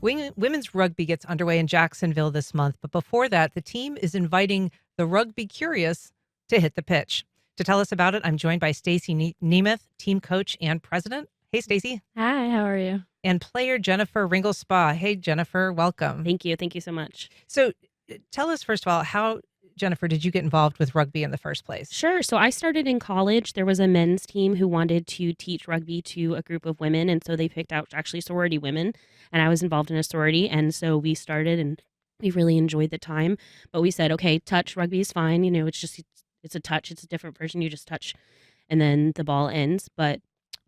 Women's rugby gets underway in Jacksonville this month, but before that, the team is inviting the rugby curious to hit the pitch. To tell us about it, I'm joined by Stacey Nemeth, team coach and president. Hey, Stacey. Hi, how are you? And player Jennifer Ringelspaugh. Hey, Jennifer, welcome. Thank you. Thank you so much. So tell us, first of all, how, Jennifer, did you get involved with rugby in the first place? Sure. So I started in college. There was a men's team who wanted to teach rugby to a group of women. And so they picked out actually sorority women. And I was involved in a sorority. And so we started and we really enjoyed the time. But we said, okay, touch rugby is fine. You know, it's a touch, it's a different version. You just touch and then the ball ends. But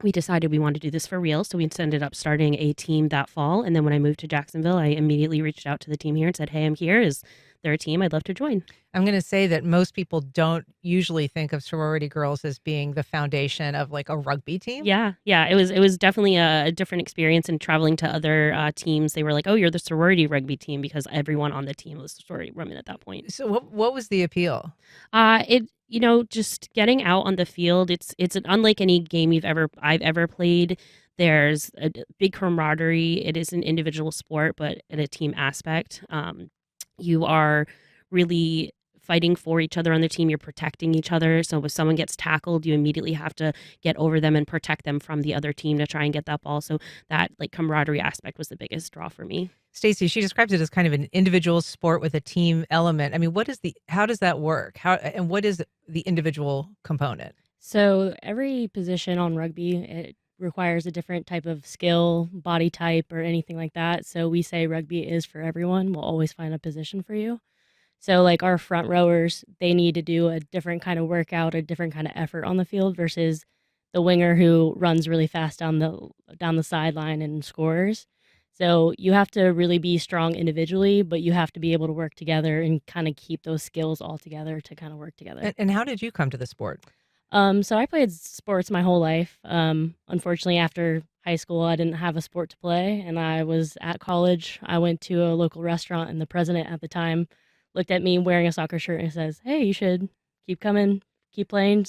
we decided we wanted to do this for real. So we ended up starting a team that fall. And then when I moved to Jacksonville, I immediately reached out to the team here and said, hey, I'm here. Is there a team? I'd love to join. I'm going to say that most people don't usually think of sorority girls as being the foundation of like a rugby team. Yeah, yeah, it was definitely a different experience. And traveling to other teams, they were like, "Oh, you're the sorority rugby team," because everyone on the team was sorority women at that point. So what was the appeal? Just getting out on the field. It's unlike any game I've ever played. There's a big camaraderie. It is an individual sport, but in a team aspect. You are really fighting for each other on the team. You're protecting each other. So if someone gets tackled, you immediately have to get over them and protect them from the other team to try and get that ball. So that like camaraderie aspect was the biggest draw for me. Stacey, she describes it as kind of an individual sport with a team element. I mean, how does that work? And what is the individual component? So every position on rugby, it requires a different type of skill, body type, or anything like that. So we say rugby is for everyone. We'll always find a position for you. So like our front rowers, they need to do a different kind of workout, a different kind of effort on the field versus the winger who runs really fast down the sideline and scores. So you have to really be strong individually, but you have to be able to work together and kind of keep those skills all together to kind of work together. And how did you come to the sport? So I played sports my whole life. Unfortunately, after high school, I didn't have a sport to play, and I was at college. I went to a local restaurant, and the president at the time looked at me wearing a soccer shirt and says, "Hey, you should keep coming, keep playing."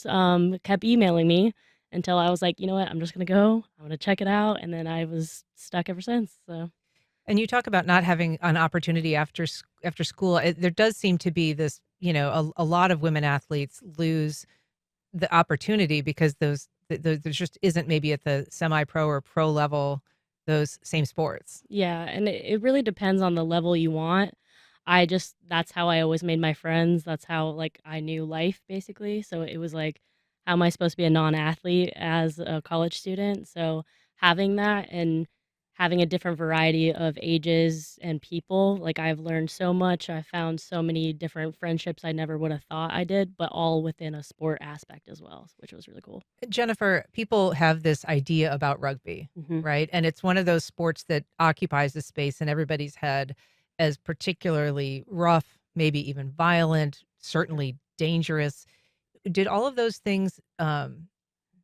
Kept emailing me until I was like, you know what, I'm just gonna go. I'm gonna check it out, and then I was stuck ever since. So And you talk about not having an opportunity after school. There does seem to be this, a lot of women athletes lose the opportunity because there just isn't maybe at the semi-pro or pro level those same sports. yeah, and it really depends on the level you want. That's how I always made my friends. That's how like I knew life basically. So it was like, how am I supposed to be a non-athlete as a college student? So having that and having a different variety of ages and people, like I've learned so much. I found so many different friendships I never would have thought I did, but all within a sport aspect as well, which was really cool. Jennifer, people have this idea about rugby, Hmm. right? And it's one of those sports that occupies the space in everybody's head as particularly rough, maybe even violent, certainly dangerous. Did all of those things,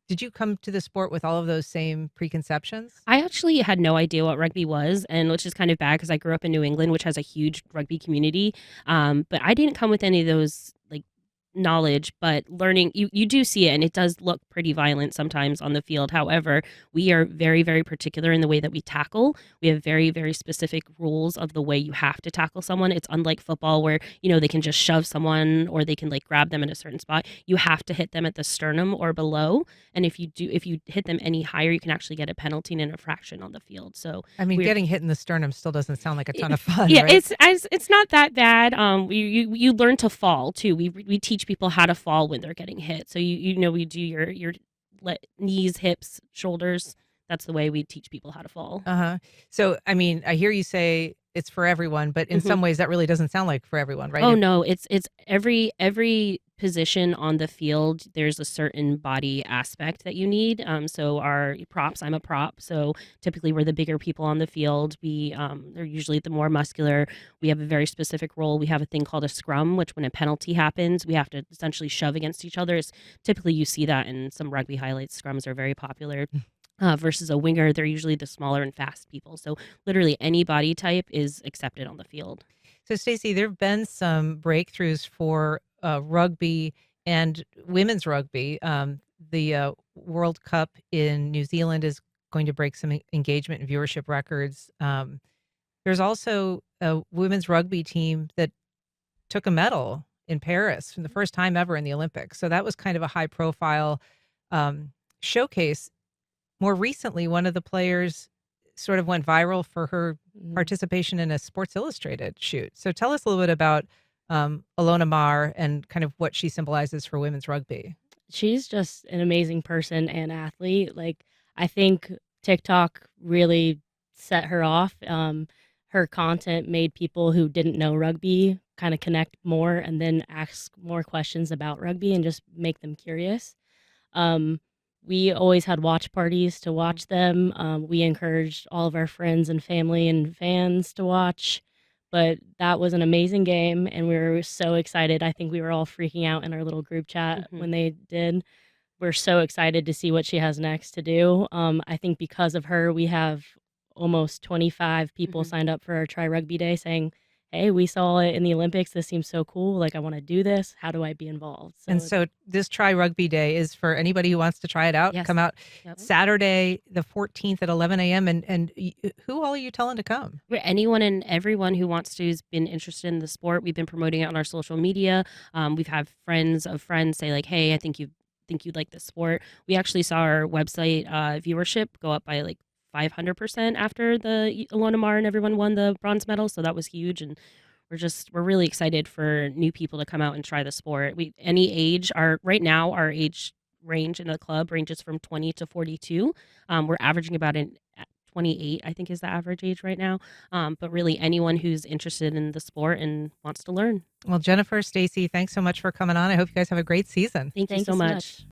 did you come to the sport with all of those same preconceptions? I actually had no idea what rugby was, and which is kind of bad because I grew up in New England, which has a huge rugby community. But I didn't come with any of those like knowledge, but learning you do see it, and it does look pretty violent sometimes on the field. However, we are very, very particular in the way that we tackle. We have very, very specific rules of the way you have to tackle someone. It's unlike football where, they can just shove someone or they can like grab them in a certain spot. You have to hit them at the sternum or below. And if you hit them any higher, you can actually get a penalty and an infraction on the field. So I mean, we're getting hit in the sternum still doesn't sound like a ton it- of fun, yeah, right? it's not that bad. You learn to fall too. We teach people how to fall when they're getting hit. So we do your knees, hips, shoulders. That's the way we teach people how to fall. Uh-huh. So, I mean, I hear you say it's for everyone, but in some ways that really doesn't sound like for everyone, right? Oh no, it's every position on the field. There's a certain body aspect that you need. So our props, I'm a prop, so typically we're the bigger people on the field. They're usually the more muscular. We have a very specific role. We have a thing called a scrum, which when a penalty happens, we have to essentially shove against each other. It's typically you see that in some rugby highlights. Scrums are very popular. Versus a winger, they're usually the smaller and fast people. So literally any body type is accepted on the field. So, Stacey, there have been some breakthroughs for rugby and women's rugby. The World Cup in New Zealand is going to break some engagement and viewership records. There's also a women's rugby team that took a medal in Paris for the first time ever in the Olympics. So that was kind of a high profile showcase. More recently, one of the players sort of went viral for her participation in a Sports Illustrated shoot. So tell us a little bit about Alona Mar and kind of what she symbolizes for women's rugby. She's just an amazing person and athlete. Like, I think TikTok really set her off. Her content made people who didn't know rugby kind of connect more and then ask more questions about rugby and just make them curious. We always had watch parties to watch them. We encouraged all of our friends and family and fans to watch. But that was an amazing game, and we were so excited. I think we were all freaking out in our little group chat when they did. We're so excited to see what she has next to do. I think because of her, we have almost 25 people signed up for our Try Rugby Day saying, hey, we saw it in the Olympics. This seems so cool. Like, I want to do this. How do I be involved? And so this Try Rugby Day is for anybody who wants to try it out. Yes. Come out Yep. Saturday, the 14th at 11 a.m. And who all are you telling to come? Anyone and everyone who wants to has been interested in the sport. We've been promoting it on our social media. We've had friends of friends say like, hey, I think you'd like this sport. We actually saw our website viewership go up by like 500% after the Alona Mar and everyone won the bronze medal. So that was huge. And we're really excited for new people to come out and try the sport. Any age, right now our age range in the club ranges from 20 to 42. We're averaging about 28, I think is the average age right now. But really anyone who's interested in the sport and wants to learn. Well, Jennifer, Stacey, thanks so much for coming on. I hope you guys have a great season. Thank you Thank so you so much. much.